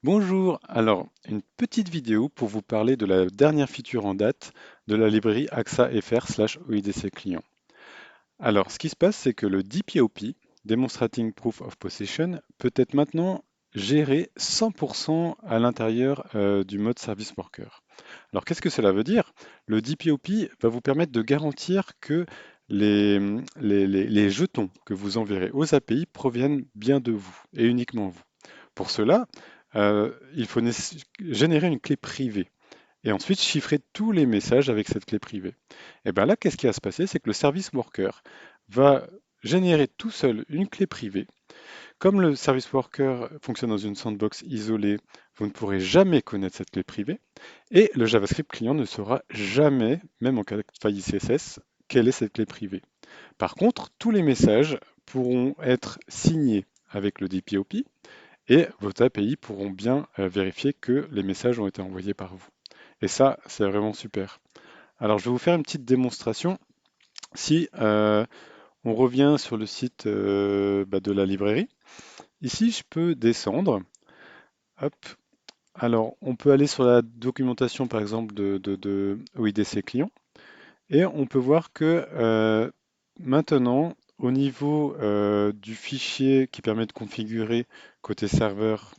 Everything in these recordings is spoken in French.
Bonjour, alors une petite vidéo pour vous parler de la dernière feature en date de la librairie AXA FR/OIDC client. Alors ce qui se passe, c'est que le DPoP, Demonstrating Proof of Possession, peut être maintenant géré 100% à l'intérieur du mode Service Worker. Alors qu'est-ce que cela veut dire? Le DPoP va vous permettre de garantir que les, les jetons que vous enverrez aux API proviennent bien de vous et uniquement vous. Pour cela, il faut générer une clé privée et ensuite chiffrer tous les messages avec cette clé privée. Et bien là, qu'est-ce qui va se passer? C'est que le service worker va générer tout seul une clé privée. Comme le service worker fonctionne dans une sandbox isolée, vous ne pourrez jamais connaître cette clé privée et le JavaScript client ne saura jamais, même en cas de faille CSS, quelle est cette clé privée. Par contre, tous les messages pourront être signés avec le DPoP et vos API pourront bien vérifier que les messages ont été envoyés par vous. Et ça, c'est vraiment super. Alors, je vais vous faire une petite démonstration. Si on revient sur le site de la librairie, ici, je peux descendre. Hop. Alors, on peut aller sur la documentation, par exemple, de OIDC client, et on peut voir que maintenant, au niveau du fichier qui permet de configurer côté serveur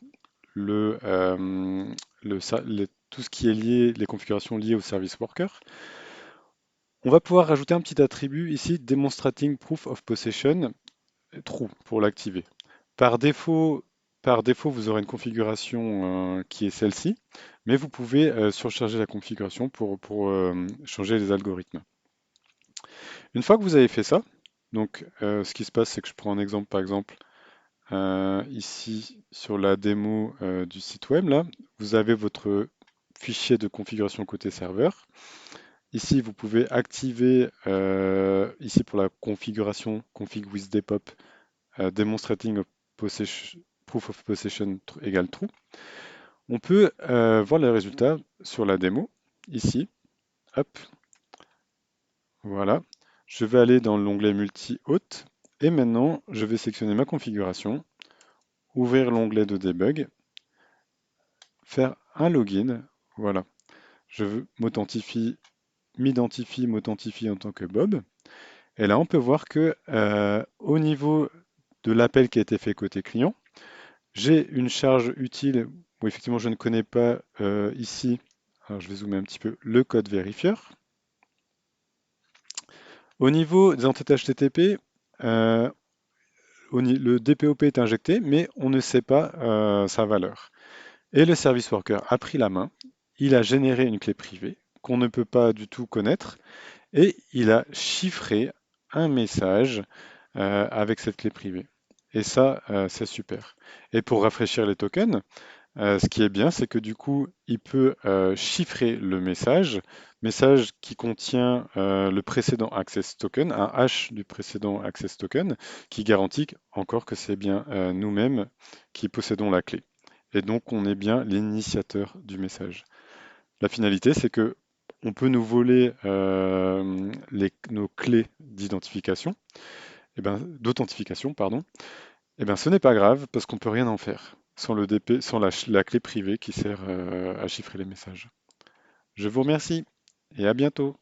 le, tout ce qui est lié, les configurations liées au service worker. On va pouvoir rajouter un petit attribut ici, Demonstrating Proof of Possession, true pour l'activer. Par défaut, par défaut, vous aurez une configuration qui est celle-ci, mais vous pouvez surcharger la configuration pour changer les algorithmes. Une fois que vous avez fait ça, donc ce qui se passe, c'est que je prends un exemple, par exemple, ici, sur la démo du site web, là, vous avez votre fichier de configuration côté serveur. Ici, vous pouvez activer, ici pour la configuration config with depop, demonstrating proof of possession égale true. On peut voir les résultats sur la démo, ici. Hop, voilà. Je vais aller dans l'onglet multi-hôte et maintenant, je vais sélectionner ma configuration, ouvrir l'onglet de debug, faire un login. Voilà. Je m'identifie en tant que Bob. Et là, on peut voir que au niveau de l'appel qui a été fait côté client, j'ai une charge utile où effectivement je ne connais pas ici. Alors je vais zoomer un petit peu le code vérifieur. Au niveau des entêtes HTTP, euh, le DPoP est injecté, mais on ne sait pas sa valeur. Et le service worker a pris la main, il a généré une clé privée qu'on ne peut pas du tout connaître, et il a chiffré un message avec cette clé privée. Et ça, c'est super. Et pour rafraîchir les tokens, ce qui est bien, c'est que du coup, il peut chiffrer le message qui contient le précédent access token, un hash du précédent access token, qui garantit encore que c'est bien nous-mêmes qui possédons la clé. Et donc, on est bien l'initiateur du message. La finalité, c'est que on peut nous voler nos clés d'identification, d'authentification, pardon. Eh bien, ce n'est pas grave parce qu'on peut rien en faire sans le DP, sans la clé privée qui sert à chiffrer les messages. Je vous remercie et à bientôt.